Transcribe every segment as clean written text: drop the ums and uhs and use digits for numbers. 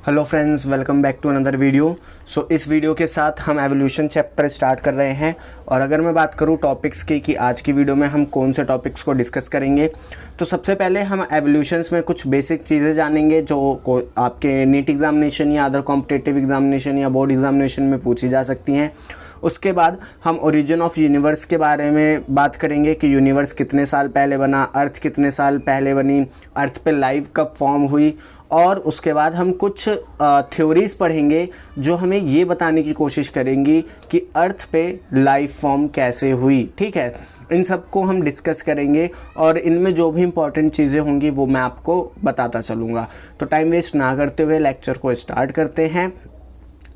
Hello friends, welcome back to another video. इस video के साथ हम एवोल्यूशन चैप्टर स्टार्ट कर रहे हैं। और अगर मैं बात करूं टॉपिक्स की कि आज की वीडियो में हम कौन से टॉपिक्स को डिस्कस करेंगे, तो सबसे पहले हम एवोल्यूशंस में कुछ बेसिक चीज़ें जानेंगे जो आपके नीट एग्जामिनेशन या अदर कॉम्पिटिटिव एग्जामिनेशन या बोर्ड एग्जामिनेशन में पूछी जा सकती हैं। उसके बाद हम ओरिजिन ऑफ यूनिवर्स के बारे में बात करेंगे कि यूनिवर्स कितने साल पहले बना, अर्थ कितने साल पहले बनी, अर्थ पे लाइफ कब फॉर्म हुई। और उसके बाद हम कुछ थ्योरीज़ पढ़ेंगे जो हमें ये बताने की कोशिश करेंगी कि अर्थ पे लाइफ फॉर्म कैसे हुई। ठीक है, इन सब को हम डिस्कस करेंगे और इनमें जो भी इंपॉर्टेंट चीज़ें होंगी वो मैं आपको बताता चलूँगा। तो टाइम वेस्ट ना करते हुए लेक्चर को स्टार्ट करते हैं।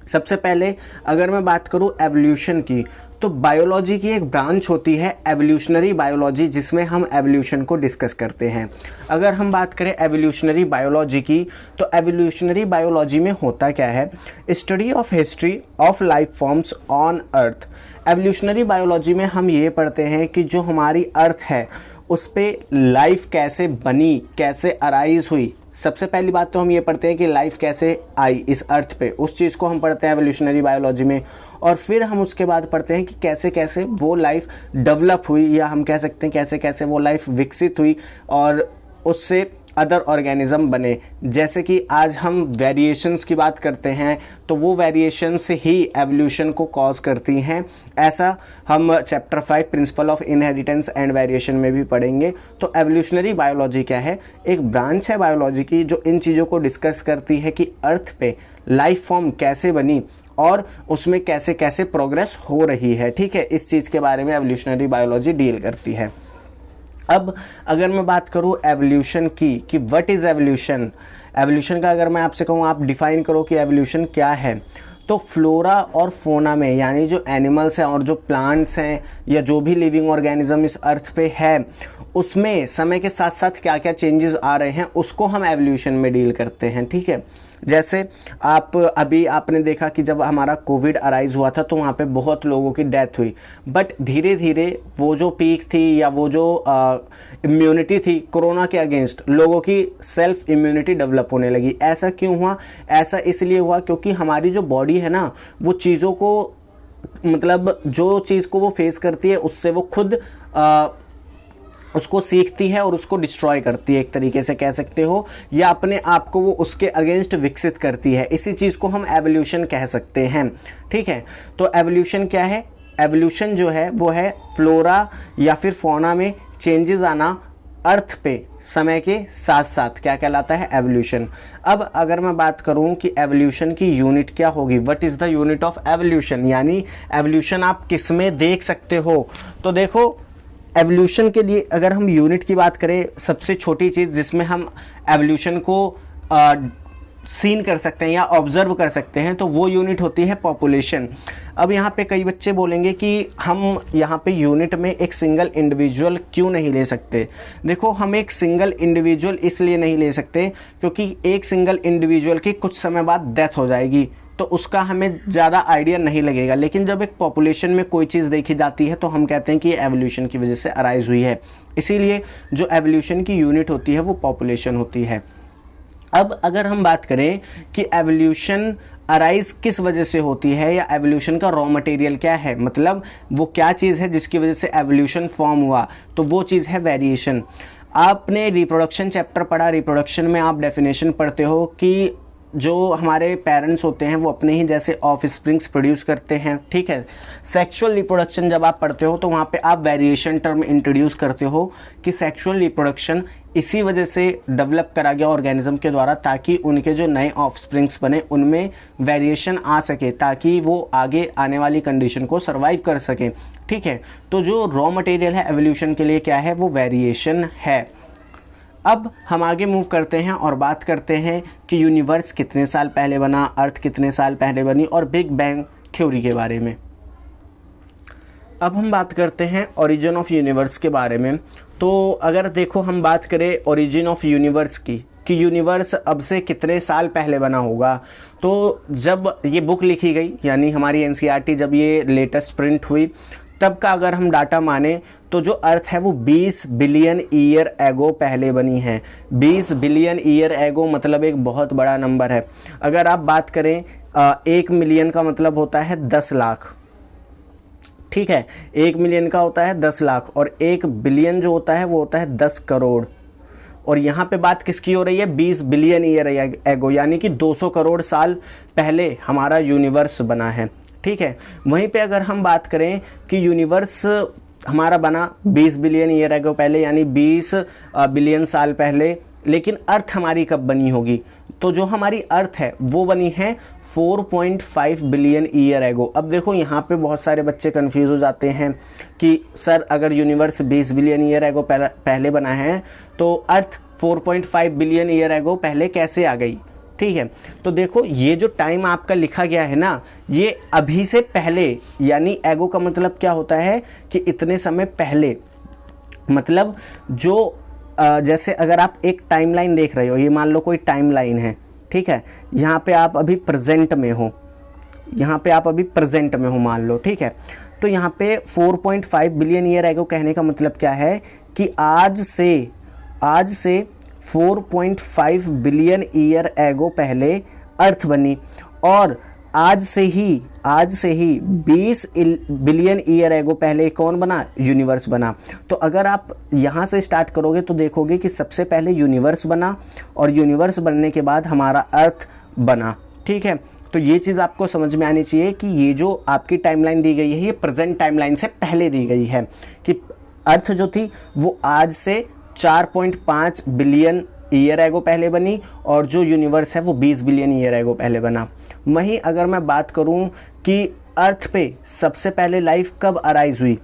सबसे पहले अगर मैं बात करूं एवोल्यूशन की, तो बायोलॉजी की एक ब्रांच होती है एवोल्यूशनरी बायोलॉजी, जिसमें हम एवोल्यूशन को डिस्कस करते हैं। अगर हम बात करें एवोल्यूशनरी बायोलॉजी की, तो एवोल्यूशनरी बायोलॉजी में होता क्या है, study of history of life forms on earth. Evolutionary biology में हम ये पढ़ते हैं कि जो हमारी अर्थ है उस पर लाइफ कैसे बनी, कैसे अराइज हुई। सबसे पहली बात तो हम ये पढ़ते हैं कि लाइफ कैसे आई इस अर्थ पे, उस चीज़ को हम पढ़ते हैं एवोल्यूशनरी बायोलॉजी में। और फिर हम उसके बाद पढ़ते हैं कि कैसे कैसे वो लाइफ डेवलप हुई, या हम कह सकते हैं कैसे कैसे वो लाइफ विकसित हुई और उससे अदर ऑर्गेनिज्म बने। जैसे कि आज हम वेरिएशंस की बात करते हैं, तो वो वेरिएशंस ही एवोल्यूशन को कॉज करती हैं। ऐसा हम chapter 5 principle of inheritance and variation में भी पढ़ेंगे। तो एवोल्यूशनरी बायोलॉजी क्या है, एक ब्रांच है बायोलॉजी की जो इन चीज़ों को डिस्कस करती है कि अर्थ पे लाइफ फॉर्म कैसे बनी और उसमें कैसे कैसे प्रोग्रेस हो रही है। ठीक है, इस चीज़ के बारे में एवोल्यूशनरी बायोलॉजी डील करती है। अब अगर मैं बात करूं एवोल्यूशन की कि व्हाट इज़ एवोल्यूशन, एवोल्यूशन का अगर मैं आपसे कहूं आप डिफ़ाइन करो कि एवोल्यूशन क्या है, तो फ्लोरा और फोना में, यानी जो एनिमल्स हैं और जो प्लांट्स हैं या जो भी लिविंग ऑर्गेनिज्म इस अर्थ पे है, उसमें समय के साथ साथ क्या क्या चेंजेस आ रहे हैं उसको हम एवोल्यूशन में डील करते हैं। ठीक है, जैसे आपने देखा कि जब हमारा कोविड अराइज हुआ था तो वहाँ पे बहुत लोगों की डेथ हुई, बट धीरे धीरे वो जो पीक थी या वो जो इम्यूनिटी थी कोरोना के अगेंस्ट, लोगों की सेल्फ इम्यूनिटी डेवलप होने लगी। ऐसा क्यों हुआ? ऐसा इसलिए हुआ क्योंकि हमारी जो बॉडी है ना, वो चीज़ों को, मतलब जो चीज़ को वो फेस करती है उससे वो खुद उसको सीखती है और उसको डिस्ट्रॉय करती है, एक तरीके से कह सकते हो, या अपने आप को वो उसके अगेंस्ट विकसित करती है। इसी चीज़ को हम एवोल्यूशन कह सकते हैं। ठीक है, तो एवोल्यूशन क्या है? एवोल्यूशन जो है वो है फ्लोरा या फिर फौना में चेंजेस आना अर्थ पे समय के साथ साथ, क्या कहलाता है? एवोल्यूशन। अब अगर मैं बात करूं कि एवोल्यूशन की यूनिट क्या होगी, what is the unit of evolution, यानी एवोल्यूशन आप किस में देख सकते हो, तो देखो एवोल्यूशन के लिए अगर हम यूनिट की बात करें, सबसे छोटी चीज़ जिसमें हम एवोल्यूशन को सीन कर सकते हैं या ऑब्जर्व कर सकते हैं, तो वो यूनिट होती है पॉपुलेशन। अब यहाँ पे कई बच्चे बोलेंगे कि हम यहाँ पे यूनिट में एक सिंगल इंडिविजुअल क्यों नहीं ले सकते। देखो, हम एक सिंगल इंडिविजुअल इसलिए नहीं ले सकते क्योंकि एक सिंगल इंडिविजुअल की कुछ समय बाद डेथ हो जाएगी, तो उसका हमें ज़्यादा आइडिया नहीं लगेगा। लेकिन जब एक पॉपुलेशन में कोई चीज़ देखी जाती है तो हम कहते हैं कि ये एवोल्यूशन की वजह से अराइज हुई है। इसीलिए जो एवोल्यूशन की यूनिट होती है वो पॉपुलेशन होती है। अब अगर हम बात करें कि एवोल्यूशन अराइज किस वजह से होती है या एवोल्यूशन का रॉ मटेरियल क्या है, मतलब वो क्या चीज़ है जिसकी वजह से एवोल्यूशन फॉर्म हुआ, तो वो चीज़ है वेरिएशन। आपने रिप्रोडक्शन चैप्टर पढ़ा, रिप्रोडक्शन में आप डेफिनेशन पढ़ते हो कि जो हमारे पेरेंट्स होते हैं वो अपने ही जैसे ऑफ स्प्रिंग्स प्रोड्यूस करते हैं। ठीक है, सेक्सुअल रिप्रोडक्शन जब आप पढ़ते हो तो वहाँ पे आप वेरिएशन टर्म इंट्रोड्यूस करते हो कि सेक्सुअल रिप्रोडक्शन इसी वजह से डेवलप करा गया ऑर्गेनिज्म के द्वारा, ताकि उनके जो नए ऑफ स्प्रिंग्स बने उनमें वेरिएशन आ सके, ताकि वो आगे आने वाली कंडीशन को सर्वाइव कर सकें। ठीक है, तो जो रॉ मटेरियल है एवोल्यूशन के लिए क्या है, वो वेरिएशन है। अब हम आगे मूव करते हैं और बात करते हैं कि यूनिवर्स कितने साल पहले बना, अर्थ कितने साल पहले बनी, और बिग बैंग थ्योरी के बारे में। अब हम बात करते हैं ओरिजिन ऑफ यूनिवर्स के बारे में। तो अगर देखो हम बात करें ओरिजिन ऑफ यूनिवर्स की कि यूनिवर्स अब से कितने साल पहले बना होगा, तो जब ये बुक लिखी गई, यानी हमारी एनसीईआरटी जब ये लेटेस्ट प्रिंट हुई, तब का अगर हम डाटा माने तो जो अर्थ है वो 20 बिलियन ईयर एगो पहले बनी है। 20 बिलियन ईयर एगो मतलब एक बहुत बड़ा नंबर है। अगर आप बात करें 1 मिलियन का मतलब होता है 10 लाख, ठीक है, 1 मिलियन का होता है 10 लाख और 1 बिलियन जो होता है वो होता है 10 करोड़। और यहाँ पे बात किसकी हो रही है? 20 बिलियन ईयर एगो, यानी कि 200 करोड़ साल पहले हमारा यूनिवर्स बना है, ठीक है। वहीं पे अगर हम बात करें कि यूनिवर्स हमारा बना 20 बिलियन ईयर एगो पहले, यानी 20 बिलियन साल पहले, लेकिन अर्थ हमारी कब बनी होगी? तो जो हमारी अर्थ है वो बनी है 4.5 बिलियन ईयर एगो। अब देखो यहाँ पे बहुत सारे बच्चे कंफ्यूज हो जाते हैं कि सर अगर यूनिवर्स 20 बिलियन ईयर एगो पहले बना है तो अर्थ 4.5 बिलियन ईयर एगो पहले कैसे आ गई? ठीक है, तो देखो ये जो टाइम आपका लिखा गया है ना, ये अभी से पहले, यानी एगो का मतलब क्या होता है कि इतने समय पहले, मतलब जो जैसे अगर आप एक टाइमलाइन देख रहे हो, ये मान लो कोई टाइमलाइन है, ठीक है, यहाँ पे आप अभी प्रेजेंट में हो, यहाँ पे आप अभी प्रेजेंट में हो मान लो, ठीक है। तो यहाँ पे 4.5 बिलियन ईयर एगो कहने का मतलब क्या है कि आज से 4.5 बिलियन ईयर एगो पहले अर्थ बनी, और आज से ही 20 बिलियन ईयर एगो पहले कौन बना? यूनिवर्स बना। तो अगर आप यहाँ से स्टार्ट करोगे तो देखोगे कि सबसे पहले यूनिवर्स बना और यूनिवर्स बनने के बाद हमारा अर्थ बना, ठीक है। तो ये चीज़ आपको समझ में आनी चाहिए कि ये जो आपकी टाइमलाइन दी गई है ये प्रेजेंट टाइमलाइन से पहले दी गई है, कि अर्थ जो थी वो आज से 4.5 बिलियन ईयर एगो पहले बनी और जो यूनिवर्स है वो 20 बिलियन ईयर एगो पहले बना। वहीं अगर मैं बात करूं कि अर्थ पे सबसे पहले लाइफ कब अराइज हुई,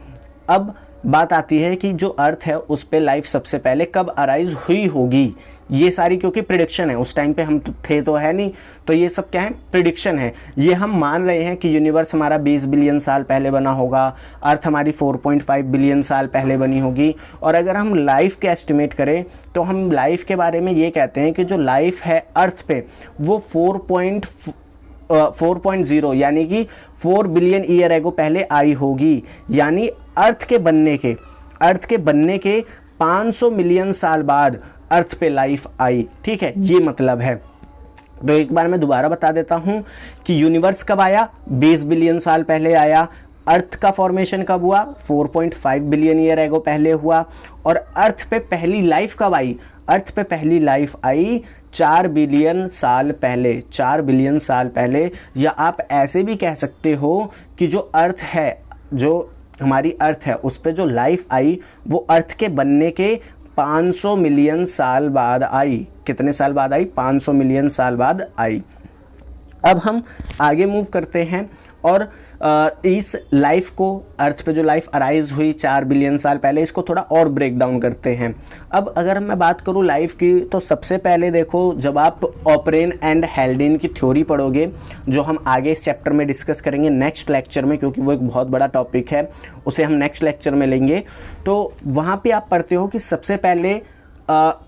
अब बात आती है कि जो अर्थ है उस पे लाइफ सबसे पहले कब अराइज हुई होगी। ये सारी क्योंकि प्रिडिक्शन है, उस टाइम पे हम थे तो है नहीं, तो ये सब क्या है? प्रिडिक्शन है। ये हम मान रहे हैं कि यूनिवर्स हमारा 20 बिलियन साल पहले बना होगा, अर्थ हमारी 4.5 बिलियन साल पहले बनी होगी। और अगर हम लाइफ के एस्टिमेट करें तो हम लाइफ के बारे में ये कहते हैं कि जो लाइफ है अर्थ पे वो 4.0 यानी कि 4 बिलियन ईयर एगो पहले आई होगी, यानी अर्थ के बनने के 500 मिलियन साल बाद अर्थ पे लाइफ आई, ठीक है, ये मतलब है। तो एक बार मैं दोबारा बता देता हूं कि यूनिवर्स कब आया? 20 बिलियन साल पहले आया। अर्थ का फॉर्मेशन कब हुआ? 4.5 बिलियन ईयर एगो पहले हुआ। और अर्थ पे पहली लाइफ कब आई? अर्थ पे पहली लाइफ आई 4 बिलियन साल पहले, 4 बिलियन साल पहले। या आप ऐसे भी कह सकते हो कि जो अर्थ है, जो हमारी अर्थ है उस पे जो लाइफ आई वो अर्थ के बनने के 500 मिलियन साल बाद आई। कितने साल बाद आई? 500 मिलियन साल बाद आई। अब हम आगे मूव करते हैं और इस लाइफ को, अर्थ पे जो लाइफ अराइज हुई 4 बिलियन साल पहले, इसको थोड़ा और ब्रेक डाउन करते हैं। अब अगर मैं बात करूँ लाइफ की, तो सबसे पहले देखो, जब आप ऑपरेन एंड हेल्डेन की थ्योरी पढ़ोगे, जो हम आगे इस चैप्टर में डिस्कस करेंगे नेक्स्ट लेक्चर में, क्योंकि वो एक बहुत बड़ा टॉपिक है, उसे हम नेक्स्ट लेक्चर में लेंगे, तो वहाँ पे आप पढ़ते हो कि सबसे पहले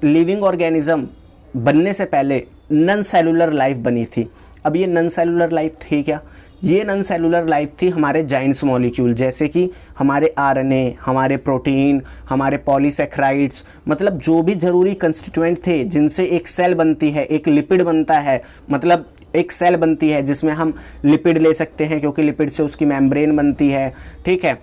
लिविंग ऑर्गेनिज्म बनने से पहले नॉन सेलुलर लाइफ बनी थी। अब ये नॉन सेलुलर लाइफ थी क्या? ये नॉन सेलुलर लाइफ थी हमारे जाइंट्स मॉलिक्यूल, जैसे कि हमारे आरएनए, हमारे प्रोटीन, हमारे पॉलीसेक्राइड्स, मतलब जो भी ज़रूरी कंस्टिट्यूएंट थे जिनसे एक सेल बनती है, एक लिपिड बनता है, मतलब एक सेल बनती है जिसमें हम लिपिड ले सकते हैं क्योंकि लिपिड से उसकी मेम्ब्रेन बनती है, ठीक है।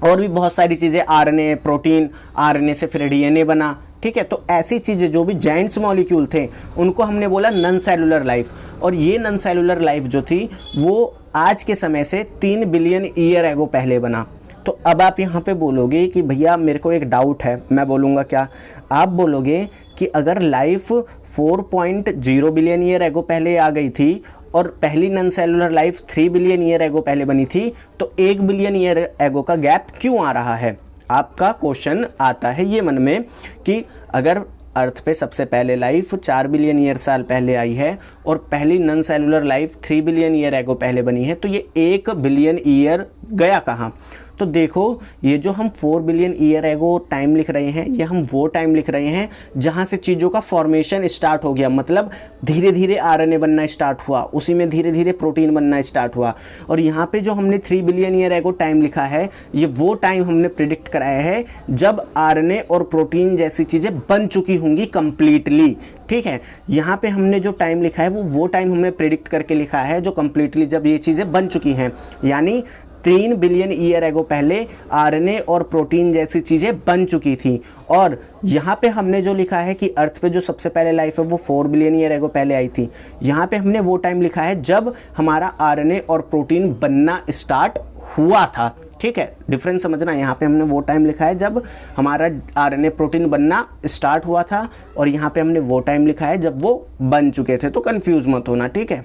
और भी बहुत सारी चीज़ें, आरएनए, प्रोटीन, आरएनए से फिर डीएनए बना, ठीक है। तो ऐसी चीज़ें जो भी जाइंट्स मॉलिक्यूल थे उनको हमने बोला नॉन सेलुलर लाइफ। और ये नॉन सेलुलर लाइफ जो थी वो आज के समय से 3 बिलियन ईयर एगो पहले बना। तो अब आप यहाँ पे बोलोगे कि भैया मेरे को एक डाउट है, मैं बोलूँगा क्या? आप बोलोगे कि अगर लाइफ 4.0 बिलियन ईयर एगो पहले आ गई थी और पहली non cellular life 3 billion year ago पहले बनी थी, तो 1 बिलियन ईयर एगो का गैप क्यों आ रहा है? आपका क्वेश्चन आता है ये मन में कि अगर अर्थ पे सबसे पहले लाइफ 4 बिलियन ईयर साल पहले आई है और पहली non cellular life 3 billion year ago पहले बनी है, तो ये 1 बिलियन ईयर गया कहाँ? तो देखो ये जो हम 4 बिलियन ईयर एगो टाइम लिख रहे हैं, ये हम वो टाइम लिख रहे हैं जहाँ से चीज़ों का फॉर्मेशन स्टार्ट हो गया, मतलब धीरे धीरे आरएनए बनना स्टार्ट हुआ, उसी में धीरे धीरे प्रोटीन बनना स्टार्ट हुआ। और यहाँ पे जो हमने 3 बिलियन ईयर एगो टाइम लिखा है, ये वो टाइम हमने प्रिडिक्ट कराया है जब आरएनए और प्रोटीन जैसी चीज़ें बन चुकी होंगी कंप्लीटली। ठीक है, यहाँ पे हमने जो टाइम लिखा है वो टाइम हमने प्रिडिक्ट करके लिखा है जो कंप्लीटली जब ये चीज़ें बन चुकी हैं, यानी 3 बिलियन ईयर एगो पहले आरएनए और प्रोटीन जैसी चीज़ें बन चुकी थी। और यहाँ पे हमने जो लिखा है कि अर्थ पे जो सबसे पहले लाइफ है वो 4 बिलियन ईयर एगो पहले आई थी, यहाँ पे हमने वो टाइम लिखा है जब हमारा आरएनए और प्रोटीन बनना स्टार्ट हुआ था। ठीक है, डिफरेंस समझना, यहाँ पे हमने वो टाइम लिखा है जब हमारा आरएनए प्रोटीन बनना स्टार्ट हुआ था, और यहाँ पे हमने वो टाइम लिखा है जब वो बन चुके थे, तो कंफ्यूज मत होना। ठीक है,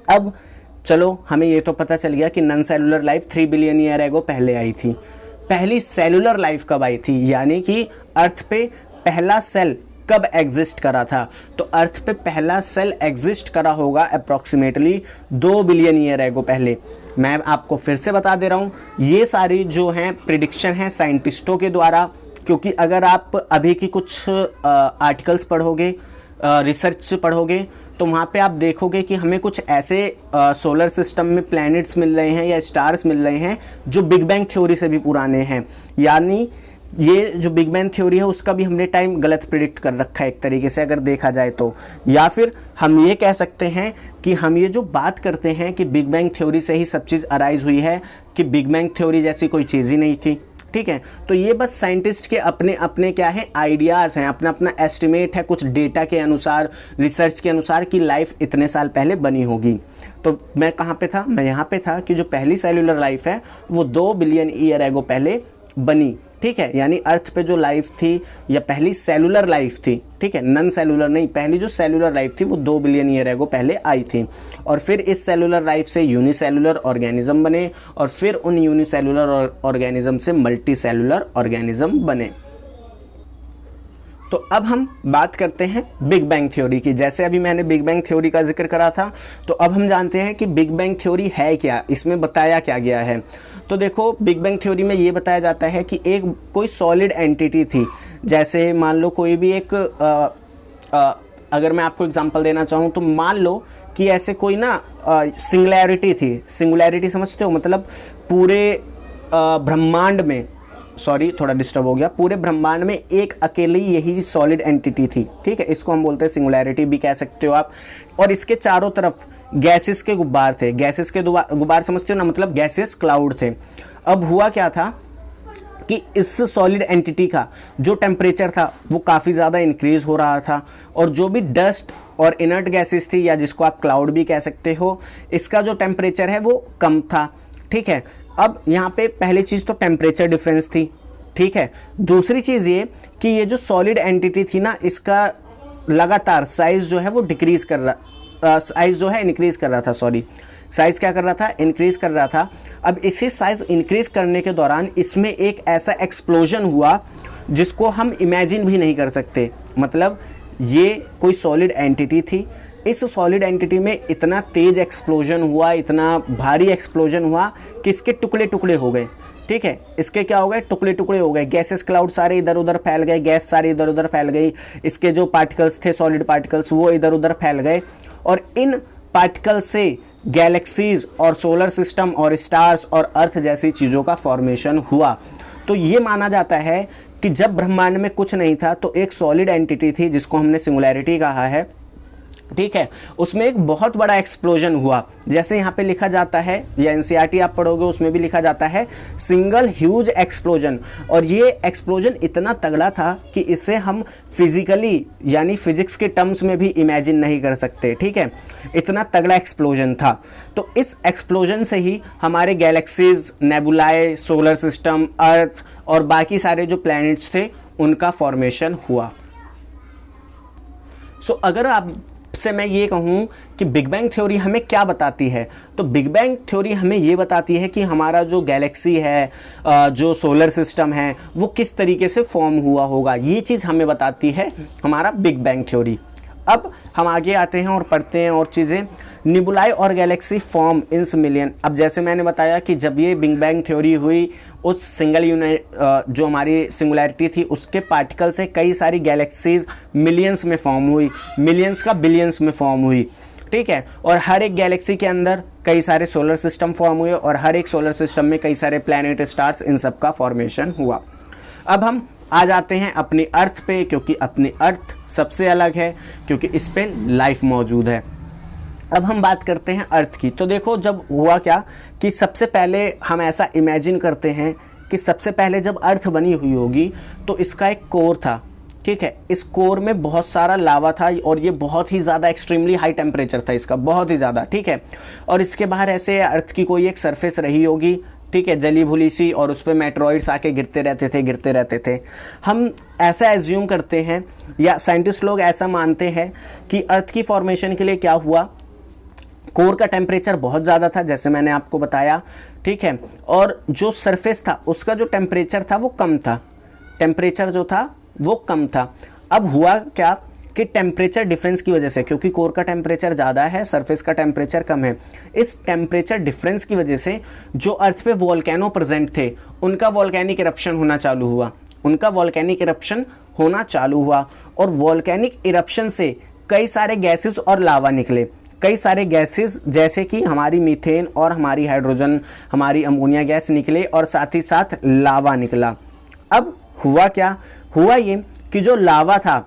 अब चलो हमें ये तो पता चल गया कि non cellular life 3 billion year ago पहले आई थी। पहली सेलुलर लाइफ कब आई थी, यानी कि अर्थ पे पहला सेल कब एग्जिस्ट करा था? तो अर्थ पे पहला सेल एग्जिस्ट करा होगा अप्रॉक्सीमेटली 2 बिलियन ईयर एगो पहले। मैं आपको फिर से बता दे रहा हूँ, ये सारी जो हैं प्रिडिक्शन हैं साइंटिस्टों के द्वारा, क्योंकि अगर आप अभी की कुछ आर्टिकल्स पढ़ोगे, रिसर्च पढ़ोगे, तो वहाँ पे आप देखोगे कि हमें कुछ ऐसे सोलर सिस्टम में प्लैनेट्स मिल रहे हैं या स्टार्स मिल रहे हैं जो बिग बैंग थ्योरी से भी पुराने हैं। यानी ये जो बिग बैंग थ्योरी है उसका भी हमने टाइम गलत प्रिडिक्ट कर रखा है एक तरीके से अगर देखा जाए तो। या फिर हम ये कह सकते हैं कि हम ये जो बात करते हैं कि बिग बैंग थ्योरी से ही सब चीज़ अराइज हुई है, कि बिग बैंग थ्योरी जैसी कोई चीज़ ही नहीं थी। ठीक है, तो ये बस साइंटिस्ट के अपने अपने क्या है आइडियाज़ हैं, अपना अपना एस्टिमेट है कुछ डेटा के अनुसार, रिसर्च के अनुसार कि लाइफ इतने साल पहले बनी होगी। तो मैं कहाँ पे था? मैं यहाँ पे था कि जो पहली सेलुलर लाइफ है वो 2 बिलियन ईयर एगो पहले बनी। ठीक है, यानी अर्थ पे जो लाइफ थी या पहली सेलुलर लाइफ थी, ठीक है, नॉन सेलुलर नहीं, पहली जो सेलुलर लाइफ थी वो 2 बिलियन ईयर एगो पहले आई थी। और फिर इस सेलुलर लाइफ से यूनिसेलुलर ऑर्गेनिज्म बने, और फिर उन यूनिसेलुलर ऑर्गेनिज्म से मल्टी सेलुलर ऑर्गेनिज्म बने। तो अब हम बात करते हैं बिग बैंग थ्योरी की। जैसे अभी मैंने बिग बैंग थ्योरी का जिक्र करा था, तो अब हम जानते हैं कि बिग बैंग थ्योरी है क्या, इसमें बताया क्या गया है। तो देखो बिग बैंग थ्योरी में ये बताया जाता है कि एक कोई सॉलिड एंटिटी थी, जैसे मान लो कोई भी एक अगर मैं आपको एग्जांपल देना चाहूँ तो मान लो कि ऐसे कोई ना सिंगुलैरिटी थी। सिंगुलैरिटी समझते हो, मतलब पूरे ब्रह्मांड में, सॉरी थोड़ा डिस्टर्ब हो गया, पूरे ब्रह्मांड में एक अकेली यही सॉलिड एंटिटी थी। ठीक है, इसको हम बोलते हैं सिंगुलैरिटी भी कह सकते हो आप। और इसके चारों तरफ गैसेस के गुब्बार थे। गैसेस के गुब्बार समझते हो ना, मतलब गैसेस क्लाउड थे। अब हुआ क्या था कि इस सॉलिड एंटिटी का जो टेम्परेचर था वो काफ़ी ज़्यादा इंक्रीज़ हो रहा था, और जो भी डस्ट और इनर्ट गैसेस थी, या जिसको आप क्लाउड भी कह सकते हो, इसका जो टेम्परेचर है वो कम था। ठीक है, अब यहाँ पे पहली चीज़ तो टेम्परेचर डिफरेंस थी। ठीक है, दूसरी चीज़ ये कि ये जो सॉलिड एंटिटी थी ना, इसका लगातार साइज़ जो है वो डिक्रीज़ कर रहा, साइज़ जो है इंक्रीज़ कर रहा था, सॉरी साइज़ क्या कर रहा था, इंक्रीज़ कर रहा था। अब इसी साइज़ इंक्रीज़ करने के दौरान इसमें एक ऐसा एक्सप्लोजन हुआ जिसको हम इमेजिन भी नहीं कर सकते। मतलब ये कोई सॉलिड एंटिटी थी, इस सॉलिड एंटिटी में इतना तेज एक्सप्लोजन हुआ, इतना भारी एक्सप्लोजन हुआ कि इसके टुकड़े टुकड़े हो गए। ठीक है, इसके क्या हो गए, टुकड़े टुकड़े हो गए। गैसेस क्लाउड सारे इधर उधर फैल गए, गैस सारी इधर उधर फैल गई, इसके जो पार्टिकल्स थे सॉलिड पार्टिकल्स वो इधर उधर फैल गए, और इन पार्टिकल से गैलेक्सीज और सोलर सिस्टम और स्टार्स और अर्थ जैसी चीज़ों का फॉर्मेशन हुआ। तो ये माना जाता है कि जब ब्रह्मांड में कुछ नहीं था तो एक सॉलिड एंटिटी थी जिसको हमने सिंगुलैरिटी कहा है। ठीक है, उसमें एक बहुत बड़ा एक्सप्लोजन हुआ। जैसे यहाँ पे लिखा जाता है, या एनसीईआरटी आप पढ़ोगे उसमें भी लिखा जाता है सिंगल ह्यूज एक्सप्लोजन। और ये एक्सप्लोजन इतना तगड़ा था कि इसे हम फिजिकली यानी फिजिक्स के टर्म्स में भी इमेजिन नहीं कर सकते। ठीक है, इतना तगड़ा एक्सप्लोजन था। तो इस एक्सप्लोजन से ही हमारे गैलेक्सीज, नेबुलाए, सोलर सिस्टम, अर्थ और बाकी सारे जो प्लैनेट्स थे उनका फॉर्मेशन हुआ। सो अगर आप से मैं ये कहूँ कि बिग बैंग थ्योरी हमें क्या बताती है, तो बिग बैंग थ्योरी हमें ये बताती है कि हमारा जो गैलेक्सी है, जो सोलर सिस्टम है, वो किस तरीके से फॉर्म हुआ होगा। ये चीज़ हमें बताती है हमारा बिग बैंग थ्योरी। अब हम आगे आते हैं और पढ़ते हैं और चीज़ें। निबुलाई और गैलेक्सी फॉर्म इन मिलियन। अब जैसे मैंने बताया कि जब ये बिग बैंग थ्योरी हुई, उस सिंगल यूनिट जो हमारी सिंगुलैरिटी थी उसके पार्टिकल से कई सारी गैलेक्सीज मिलियंस में फॉर्म हुई, मिलियंस का बिलियंस में फॉर्म हुई, ठीक है। और हर एक गैलेक्सी के अंदर कई सारे सोलर सिस्टम फॉर्म हुए और हर एक सोलर सिस्टम में कई सारे प्लैनेट, स्टार्स, इन सब का फॉर्मेशन हुआ। अब हम आ जाते हैं अपनी अर्थ पे, क्योंकि अपनी अर्थ सबसे अलग है, क्योंकि इस पे लाइफ मौजूद है। अब हम बात करते हैं अर्थ की। तो देखो जब हुआ क्या कि सबसे पहले हम ऐसा इमेजिन करते हैं कि सबसे पहले जब अर्थ बनी हुई होगी तो इसका एक कोर था, ठीक है। इस कोर में बहुत सारा लावा था और ये बहुत ही ज़्यादा एक्सट्रीमली हाई टेम्परेचर था इसका, बहुत ही ज़्यादा, ठीक है। और इसके बाहर ऐसे अर्थ की कोई एक सरफेस रही होगी, ठीक है, जली भुली सी, और उस पर मेट्रॉइड्स आके गिरते रहते थे। हम ऐसा एज्यूम करते हैं या साइंटिस्ट लोग ऐसा मानते हैं कि अर्थ की फॉर्मेशन के लिए क्या हुआ, कोर का टेम्परेचर बहुत ज़्यादा था जैसे मैंने आपको बताया, ठीक है। और जो सरफेस था उसका जो टेम्परेचर था वो कम था, टेम्परेचर जो था वो कम था। अब हुआ क्या कि टेम्परेचर डिफरेंस की वजह से, क्योंकि कोर का टेम्परेचर ज़्यादा है, सरफेस का टेम्परेचर कम है, इस टेम्परेचर डिफरेंस की वजह से जो अर्थ पे वोल्केनो प्रेजेंट थे उनका वोल्केनिक इरप्शन होना चालू हुआ, और वोल्केनिक इरप्शन से कई सारे गैसेस और लावा निकले, कई सारे गैसेस जैसे कि हमारी मीथेन और हमारी हाइड्रोजन, हमारी अमोनिया गैस निकले और साथ ही साथ लावा निकला। अब हुआ क्या, हुआ ये कि जो लावा था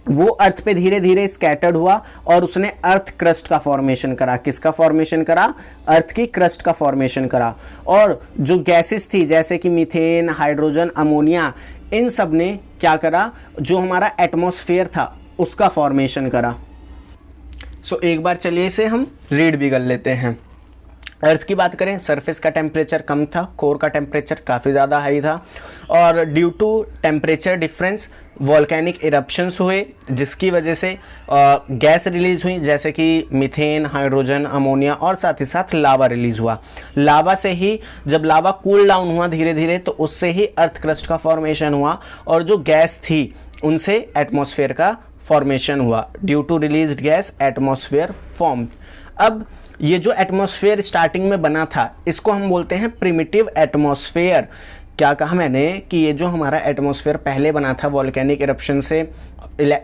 वो अर्थ पे धीरे धीरे स्कैटर्ड हुआ और उसने अर्थ क्रस्ट का फॉर्मेशन करा। किसका फॉर्मेशन करा? अर्थ की क्रस्ट का फॉर्मेशन करा। और जो गैसेस थी जैसे कि मीथेन, हाइड्रोजन, अमोनिया, इन सब ने क्या करा, जो हमारा एटमॉस्फेयर था उसका फॉर्मेशन करा। सो एक बार चलिए इसे हम रीड भी कर लेते हैं। अर्थ की बात करें, सरफेस का टेम्परेचर कम था, कोर का टेम्परेचर काफ़ी ज़्यादा हाई था, और due to temperature difference volcanic eruptions हुए जिसकी वजह से गैस रिलीज़ हुई जैसे कि मीथेन, हाइड्रोजन, अमोनिया, और साथ ही साथ लावा रिलीज़ हुआ। लावा से ही जब लावा कूल डाउन हुआ धीरे धीरे तो उससे ही अर्थ क्रस्ट का फॉर्मेशन हुआ, और जो गैस थी उनसे एटमॉस्फेयर का फॉर्मेशन हुआ। Due to released gas atmosphere form. अब ये जो एटमॉस्फेयर स्टार्टिंग में बना था इसको हम बोलते हैं प्रिमिटिव एटमॉस्फेयर। क्या कहा मैंने कि ये जो हमारा एटमॉस्फेयर पहले बना था वॉल्केनिक इरप्शन से,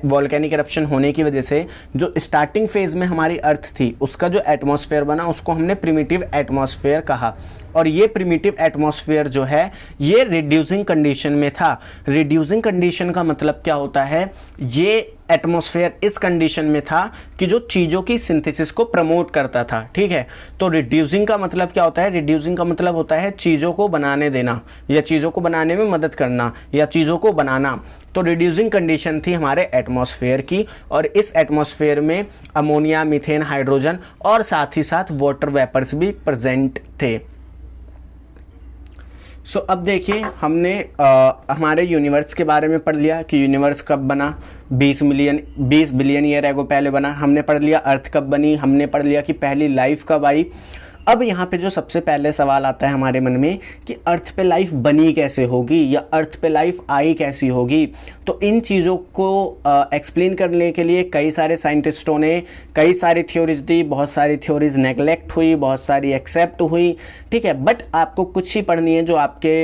वॉल्केनिक इरप्शन होने की वजह से जो स्टार्टिंग फेज में हमारी अर्थ थी उसका जो एटमॉस्फेयर बना उसको हमने प्रिमिटिव एटमॉस्फेयर कहा। और ये प्रिमिटिव एटमॉस्फेयर जो है ये रिड्यूसिंग कंडीशन में था। रिड्यूसिंग कंडीशन का मतलब क्या होता है, ये एटमॉस्फेयर इस कंडीशन में था कि जो चीज़ों की सिंथेसिस को प्रमोट करता था, ठीक है। तो रिड्यूसिंग का मतलब क्या होता है, रिड्यूसिंग का मतलब होता है चीज़ों को बनाने देना या चीज़ों को बनाने में मदद करना या चीज़ों को बनाना। तो रिड्यूसिंग कंडीशन थी हमारे एटमॉस्फेयर की, और इस एटमॉस्फेयर में अमोनिया, मीथेन, हाइड्रोजन और साथ ही साथ वाटर वेपर्स भी प्रेजेंट थे। सो अब देखिए हमने हमारे यूनिवर्स के बारे में पढ़ लिया कि यूनिवर्स कब बना, 20 बिलियन ईयर एगो पहले बना। हमने पढ़ लिया अर्थ कब बनी, हमने पढ़ लिया कि पहली लाइफ कब आई। अब यहाँ पे जो सबसे पहले सवाल आता है हमारे मन में कि अर्थ पे लाइफ बनी कैसे होगी या अर्थ पे लाइफ आई कैसी होगी। तो इन चीज़ों को एक्सप्लेन करने के लिए कई सारे साइंटिस्टों ने कई सारी थ्योरीज दी, बहुत सारी थ्योरीज नेगलेक्ट हुई, बहुत सारी एक्सेप्ट हुई, ठीक है। बट आपको कुछ ही पढ़नी है जो आपके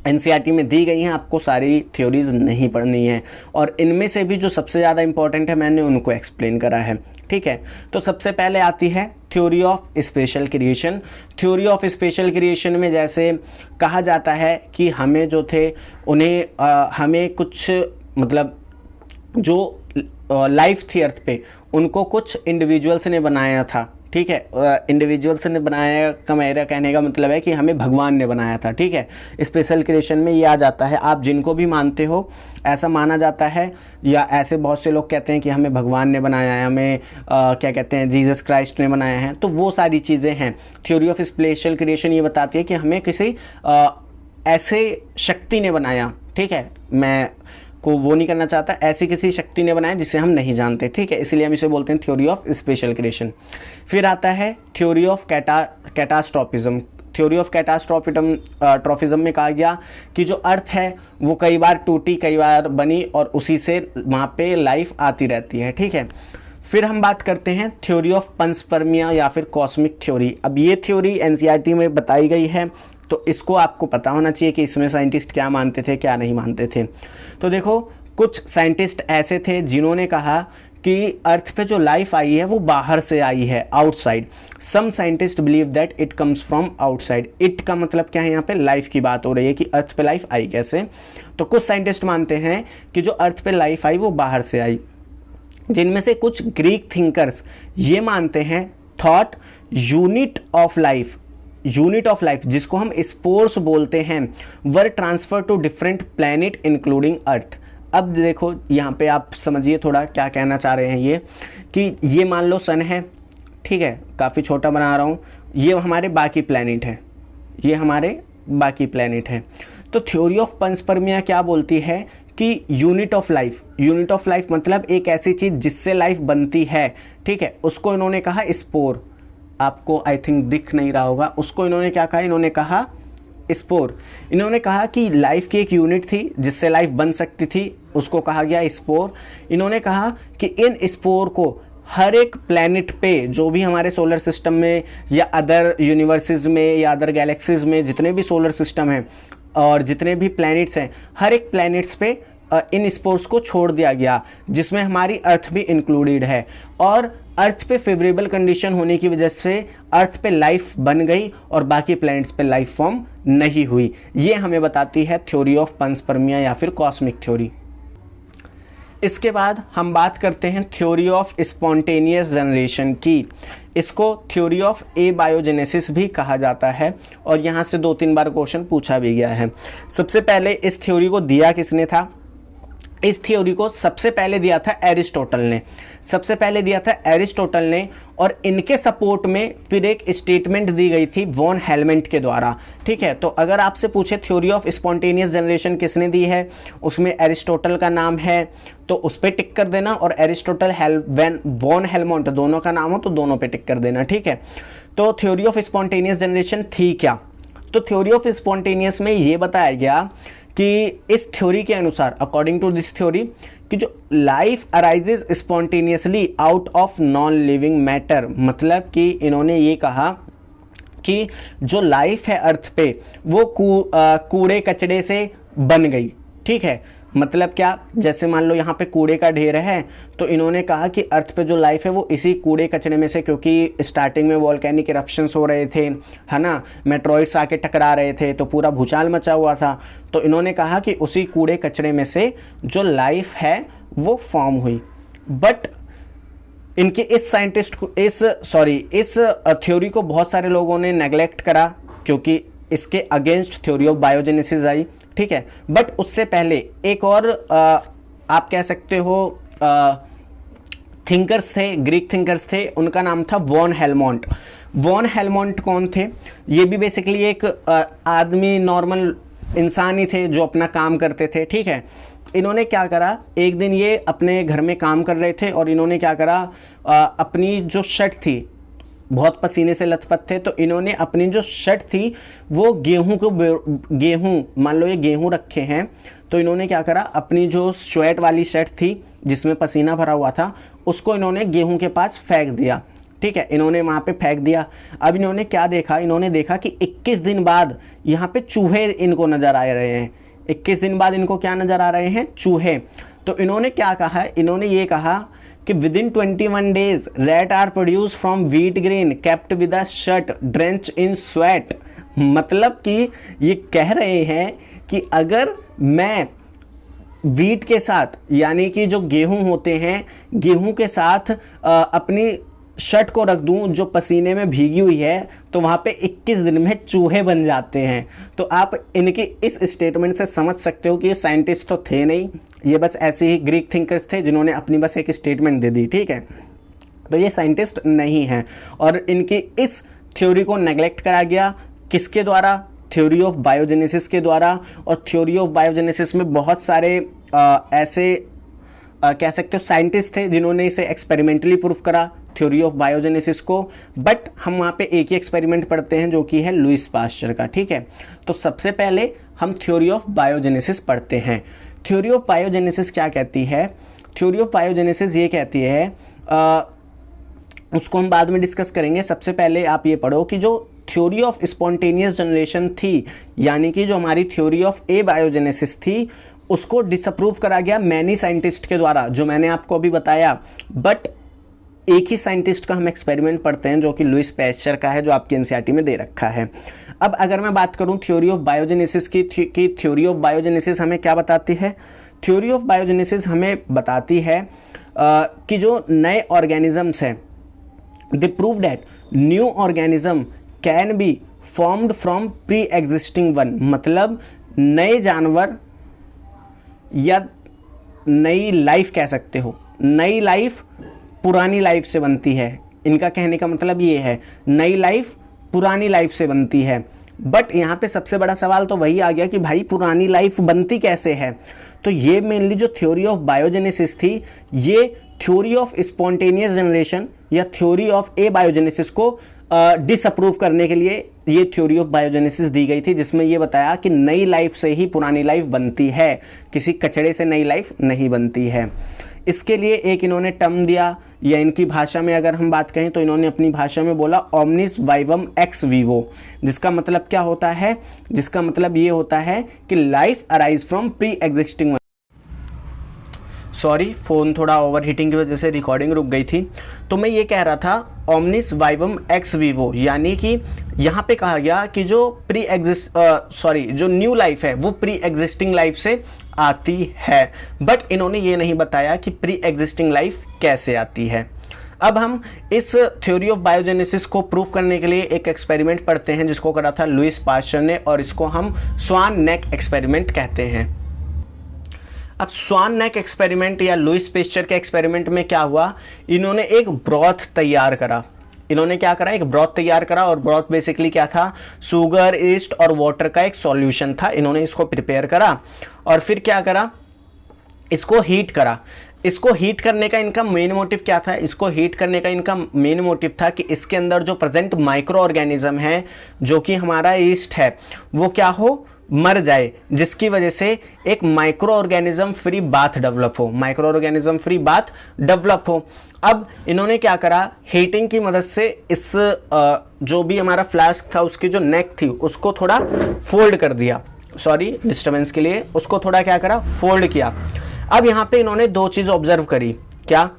एनसीईआरटी में दी गई हैं, आपको सारी थ्योरीज नहीं पढ़नी है। और इनमें से भी जो सबसे ज़्यादा इंपॉर्टेंट है मैंने उनको एक्सप्लेन करा है, ठीक है। तो सबसे पहले आती है theory of special creation. Theory of special creation में जैसे कहा जाता है कि हमें जो थे उन्हें हमें कुछ मतलब जो लाइफ थी अर्थ पे उनको कुछ इंडिविजुअल्स ने बनाया था, ठीक है। इंडिविजुअल्स ने बनाया का मेरा कहने का मतलब है कि हमें भगवान ने बनाया था, ठीक है। स्पेशल क्रिएशन में ये आ जाता है, आप जिनको भी मानते हो ऐसा माना जाता है, या ऐसे बहुत से लोग कहते हैं कि हमें भगवान ने बनाया है, हमें क्या कहते हैं जीसस क्राइस्ट ने बनाया है, तो वो सारी चीज़ें हैं। थ्योरी ऑफ स्पेशल क्रिएशन ये बताती है कि हमें किसी ऐसे शक्ति ने बनाया, ठीक है। मैं को वो नहीं करना चाहता, ऐसी किसी शक्ति ने बनाया जिसे हम नहीं जानते, ठीक है। इसलिए हम इसे बोलते हैं थ्योरी ऑफ स्पेशल क्रिएशन। फिर आता है थ्योरी ऑफ कैटास्ट्रॉफिज्म। थ्योरी ऑफ कैटास्ट्रॉफिज्म में कहा गया कि जो अर्थ है वो कई बार टूटी, कई बार बनी और उसी से वहाँ पे लाइफ आती रहती है, ठीक है। फिर हम बात करते हैं थ्योरी ऑफ पंचपर्मिया या फिर कॉस्मिक थ्योरी। अब ये थ्योरी एनसीईआरटी में बताई गई है, तो इसको आपको पता होना चाहिए कि इसमें साइंटिस्ट क्या मानते थे क्या नहीं मानते थे। तो देखो, कुछ साइंटिस्ट ऐसे थे जिन्होंने कहा कि अर्थ पे जो लाइफ आई है वो बाहर से आई है, outside. Some scientist believe that it comes from outside. It का मतलब क्या है, यहाँ पे लाइफ की बात हो रही है कि अर्थ पे लाइफ आई कैसे। तो कुछ साइंटिस्ट मानते हैं कि जो अर्थ पे लाइफ आई वो बाहर से आई, जिनमें से कुछ ग्रीक थिंकर्स ये मानते हैं thought unit of life, unit of life जिसको हम स्पोर्स बोलते हैं, were transfer to different planet including earth. अब देखो यहाँ पे आप समझिए थोड़ा क्या कहना चाह रहे हैं ये, कि ये मान लो सन है, ठीक है, काफ़ी छोटा बना रहा हूँ, ये हमारे बाकी प्लैनेट है, ये हमारे बाकी प्लैनेट है। तो थ्योरी ऑफ पंचपर्मिया क्या बोलती है कि unit of life, unit of life मतलब एक ऐसी चीज़ जिससे लाइफ बनती है, ठीक है, उसको इन्होंने कहा स्पोर। आपको आई थिंक दिख नहीं रहा होगा, उसको इन्होंने क्या कहा, इन्होंने कहा स्पोर। इन्होंने कहा कि लाइफ की एक यूनिट थी जिससे लाइफ बन सकती थी, उसको कहा गया स्पोर। इन्होंने कहा कि इन स्पोर को हर एक प्लैनेट पे, जो भी हमारे सोलर सिस्टम में या अदर यूनिवर्सेस में या अदर गैलेक्सीज में जितने भी सोलर सिस्टम हैं और जितने भी प्लैनेट्स हैं, हर एक प्लैनेट्स पे इन स्पोर्स को छोड़ दिया गया, जिसमें हमारी अर्थ भी इंक्लूडेड है। और अर्थ पे फेवरेबल कंडीशन होने की वजह से अर्थ पे लाइफ बन गई और बाकी प्लैनेट्स पे लाइफ फॉर्म नहीं हुई। ये हमें बताती है थ्योरी ऑफ पंचपर्मिया या फिर कॉस्मिक थ्योरी। इसके बाद हम बात करते हैं थ्योरी ऑफ स्पॉन्टेनियस जनरेशन की। इसको थ्योरी ऑफ एबायोजेनेसिस भी कहा जाता है और यहाँ से 2-3 बार क्वेश्चन पूछा भी गया है। सबसे पहले इस थ्योरी को दिया किसने था? इस थ्योरी को सबसे पहले दिया था एरिस्टोटल ने, सबसे पहले दिया था एरिस्टोटल ने, और इनके सपोर्ट में फिर एक स्टेटमेंट दी गई थी वॉन हेलमेंट के द्वारा, ठीक है। तो अगर आपसे पूछे थ्योरी ऑफ स्पॉन्टेनियस जनरेशन किसने दी है, उसमें एरिस्टोटल का नाम है तो उस पर टिक कर देना, और एरिस्टोटल वॉन हेलमोंट दोनों का नाम हो तो दोनों पे टिक कर देना, ठीक है। तो थ्योरी ऑफ स्पॉन्टेनियस जनरेशन थी क्या? तो थ्योरी ऑफ स्पॉन्टेनियस में ये बताया गया कि इस थ्योरी के अनुसार, अकॉर्डिंग टू दिस थ्योरी, कि जो life arises spontaneously out of non living matter, मतलब कि इन्होंने ये कहा कि जो लाइफ है अर्थ पे वो कूड़े कचड़े से बन गई, ठीक है। मतलब क्या, जैसे मान लो यहाँ पे कूड़े का ढेर है, तो इन्होंने कहा कि अर्थ पे जो लाइफ है वो इसी कूड़े कचड़े में से, क्योंकि स्टार्टिंग में वॉल्केनिक इरप्शंस हो रहे थे, है ना, मेट्रॉइड्स आके टकरा रहे थे तो पूरा भूचाल मचा हुआ था, तो इन्होंने कहा कि उसी कूड़े कचड़े में से जो लाइफ है वो फॉर्म हुई। बट इनके इस साइंटिस्ट को इस थ्योरी को बहुत सारे लोगों ने नेग्लेक्ट करा, क्योंकि इसके अगेंस्ट थ्योरी ऑफ बायोजेनेसिस आई, ठीक है। बट उससे पहले एक और आप कह सकते हो थिंकर्स थे, ग्रीक थिंकर्स थे, उनका नाम था वॉन हेलमोंट। वॉन हेलमोंट कौन थे? ये भी बेसिकली एक आदमी, नॉर्मल इंसान ही थे जो अपना काम करते थे, ठीक है। इन्होंने क्या करा, एक दिन ये अपने घर में काम कर रहे थे और इन्होंने क्या करा, अपनी जो शर्ट थी, बहुत पसीने से लथपथ थे, तो इन्होंने अपनी जो शर्ट थी वो गेहूं मान लो ये गेहूं रखे हैं, तो इन्होंने क्या करा, अपनी जो स्वेट वाली शर्ट थी जिसमें पसीना भरा हुआ था उसको इन्होंने गेहूं के पास फेंक दिया, ठीक है। इन्होंने वहाँ पे फेंक दिया। अब इन्होंने क्या देखा, इन्होंने देखा कि 21 दिन बाद यहाँ पे चूहे इनको नज़र आ रहे हैं। 21 दिन बाद इनको क्या नज़र आ रहे हैं? चूहे। तो इन्होंने क्या कहा, इन्होंने ये कहा कि within 21 days rat are produced from wheat grain kept with a shirt drenched in sweat। मतलब कि ये कह रहे हैं कि अगर मैं वीट के साथ, यानी कि जो गेहूं होते हैं, गेहूं के साथ अपनी शर्ट को रख दूं जो पसीने में भीगी हुई है, तो वहाँ पे 21 दिन में चूहे बन जाते हैं। तो आप इनकी इस स्टेटमेंट से समझ सकते हो कि ये साइंटिस्ट तो थे नहीं, ये बस ऐसे ही ग्रीक थिंकर्स थे जिन्होंने अपनी बस एक स्टेटमेंट दे दी, ठीक है। तो ये साइंटिस्ट नहीं हैं और इनकी इस थ्योरी को नेग्लेक्ट करा गया। किसके द्वारा? थ्योरी ऑफ बायोजेनेसिस के द्वारा। और थ्योरी ऑफ बायोजेनेसिस में बहुत सारे ऐसे कह सकते हो साइंटिस्ट थे जिन्होंने इसे एक्सपेरिमेंटली प्रूव करा, थ्योरी ऑफ बायोजेनेसिस को। बट हम वहाँ पे एक ही एक्सपेरिमेंट पढ़ते हैं जो कि है लुईस पास्चर का, ठीक है। तो सबसे पहले हम थ्योरी ऑफ बायोजेनेसिस पढ़ते हैं। थ्योरी ऑफ बायोजेनेसिस क्या कहती है? थ्योरी ऑफ बायोजेनेसिस ये कहती है उसको हम बाद में डिस्कस करेंगे। सबसे पहले आप ये पढ़ो कि जो थ्योरी ऑफ स्पॉन्टेनियस जनरेशन थी, यानी कि जो हमारी थ्योरी ऑफ एबायोजेनेसिस थी, उसको डिसअप्रूव करा गया मैनी साइंटिस्ट के द्वारा, जो मैंने आपको अभी बताया। बट एक ही साइंटिस्ट का हम एक्सपेरिमेंट पढ़ते हैं जो कि लुईस पैस्चर का है, जो आपकी एनसीईआरटी में दे रखा है। अब अगर मैं बात करूं थ्योरी ऑफ बायोजेनेसिस की थ्योरी ऑफ बायोजेनेसिस हमें क्या बताती है? थ्योरी ऑफ बायोजेनेसिस हमें बताती है कि जो नए ऑर्गेनिजम्स हैं, they prove that new organism can be formed from pre existing one. मतलब नए जानवर या नई लाइफ कह सकते हो, नई लाइफ पुरानी लाइफ से बनती है। इनका कहने का मतलब ये है, नई लाइफ पुरानी लाइफ से बनती है। बट यहाँ पे सबसे बड़ा सवाल तो वही आ गया कि भाई पुरानी लाइफ बनती कैसे है? तो ये मेनली जो थ्योरी ऑफ बायोजेनेसिस थी, ये थ्योरी ऑफ स्पॉन्टेनियस जनरेशन या थ्योरी ऑफ एबायोजेनेसिस को डिसअप्रूव करने के लिए ये थ्योरी ऑफ बायोजेनेसिस दी गई थी, जिसमें ये बताया कि नई लाइफ से ही पुरानी लाइफ बनती है, किसी कचड़े से नई लाइफ नहीं बनती है। इसके लिए एक इन्होंने टर्म दिया, या इनकी भाषा में अगर हम बात कहें तो इन्होंने अपनी भाषा में बोला ओमनिस वाइवम एक्स वीवो, जिसका मतलब क्या होता है? जिसका मतलब ये होता है कि life arise from pre existing. Sorry, phone थोड़ा ओवर हीटिंग की वजह से रिकॉर्डिंग रुक गई थी। तो मैं ये कह रहा था ओमनिस वाइवम एक्स वीवो, यानी कि यहाँ पे कहा गया कि जो जो न्यू लाइफ है वो प्री एग्जिस्टिंग लाइफ से आती है। बट इन्होंने ये नहीं बताया कि प्री एग्जिस्टिंग लाइफ कैसे आती है। अब हम इस थ्योरी ऑफ बायोजेनेसिस को प्रूव करने के लिए एक एक्सपेरिमेंट पढ़ते हैं जिसको करा था लुईस पास्चर ने, और इसको हम स्वान नेक एक्सपेरिमेंट कहते हैं। अब स्वान नेक एक्सपेरिमेंट या लुईस पास्चर के एक्सपेरिमेंट में क्या हुआ? इन्होंने एक ब्रॉथ तैयार करा। इन्होंने क्या करा? एक ब्रॉथ तैयार करा, और ब्रॉथ बेसिकली क्या था? शुगर, ईस्ट और वाटर का एक सॉल्यूशन था। इन्होंने इसको प्रिपेयर करा और फिर क्या करा? इसको हीट करा। इसको हीट करने का इनका मेन मोटिव क्या था? इसको हीट करने का इनका मेन मोटिव था कि इसके अंदर जो प्रेजेंट माइक्रो ऑर्गेनिज्म है, जो कि हमारा ईस्ट है, वो क्या हो? मर जाए, जिसकी वजह से एक micro organism free bath develop हो, micro organism free bath develop हो। अब इन्होंने क्या करा? हीटिंग की मदद से इस जो भी हमारा फ्लास्क था उसकी जो नेक थी उसको थोड़ा फोल्ड कर दिया। सॉरी डिस्टर्बेंस के लिए, उसको थोड़ा क्या करा? फोल्ड किया। अब यहाँ पे इन्होंने दो चीज़ ऑब्जर्व करी। क्या?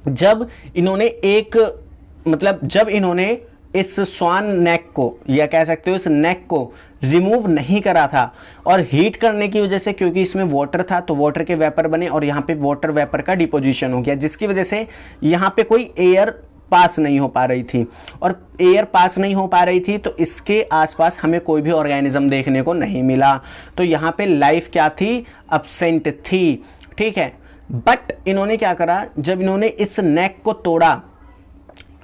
जब इन्होंने इस स्वान नेक को, या कह सकते हो इस नेक को रिमूव नहीं करा था, और हीट करने की वजह से, क्योंकि इसमें वाटर था तो वाटर के वेपर बने और यहाँ पे वाटर वेपर का डिपोजिशन हो गया, जिसकी वजह से यहाँ पे कोई एयर पास नहीं हो पा रही थी। और एयर पास नहीं हो पा रही थी तो इसके आसपास हमें कोई भी ऑर्गेनिज्म देखने को नहीं मिला। तो यहाँ पे लाइफ क्या थी? अब्सेंट थी। ठीक है। बट इन्होंने क्या करा? जब इन्होंने इस नेक को तोड़ा,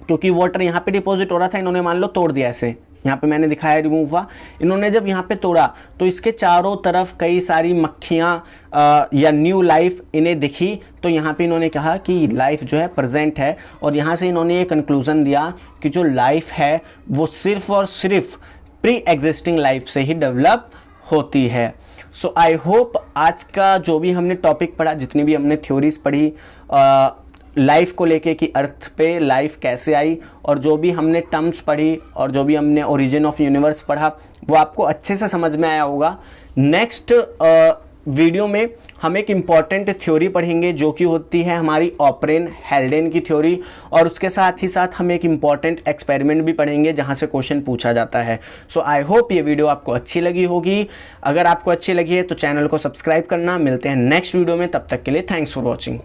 क्योंकि वाटर यहाँ पे डिपॉजिट हो रहा था, इन्होंने मान लो तोड़ दिया ऐसे, यहाँ पे मैंने दिखाया रिमूव हुआ। इन्होंने जब यहाँ पे तोड़ा तो इसके चारों तरफ कई सारी मक्खियाँ या न्यू लाइफ इन्हें दिखी। तो यहाँ पे इन्होंने कहा कि लाइफ जो है प्रेजेंट है, और यहाँ से इन्होंने ये कंक्लूजन दिया कि जो लाइफ है वो सिर्फ और सिर्फ प्री एग्जिस्टिंग लाइफ से ही डेवलप होती है। सो आई होप आज का जो भी हमने टॉपिक पढ़ा, जितनी भी हमने थ्योरीज पढ़ी लाइफ को लेके कि अर्थ पे लाइफ कैसे आई, और जो भी हमने टर्म्स पढ़ी और जो भी हमने ओरिजिन ऑफ यूनिवर्स पढ़ा, वो आपको अच्छे से समझ में आया होगा। नेक्स्ट वीडियो में हम एक इम्पॉर्टेंट थ्योरी पढ़ेंगे जो कि होती है हमारी ऑपरेन हेल्डेन की थ्योरी, और उसके साथ ही साथ हम एक इम्पॉर्टेंट एक्सपेरिमेंट भी पढ़ेंगे जहां से क्वेश्चन पूछा जाता है। सो आई होप ये वीडियो आपको अच्छी लगी होगी। अगर आपको अच्छी लगी है तो चैनल को सब्सक्राइब करना। मिलते हैं नेक्स्ट वीडियो में, तब तक के लिए थैंक्स फॉर वॉचिंग।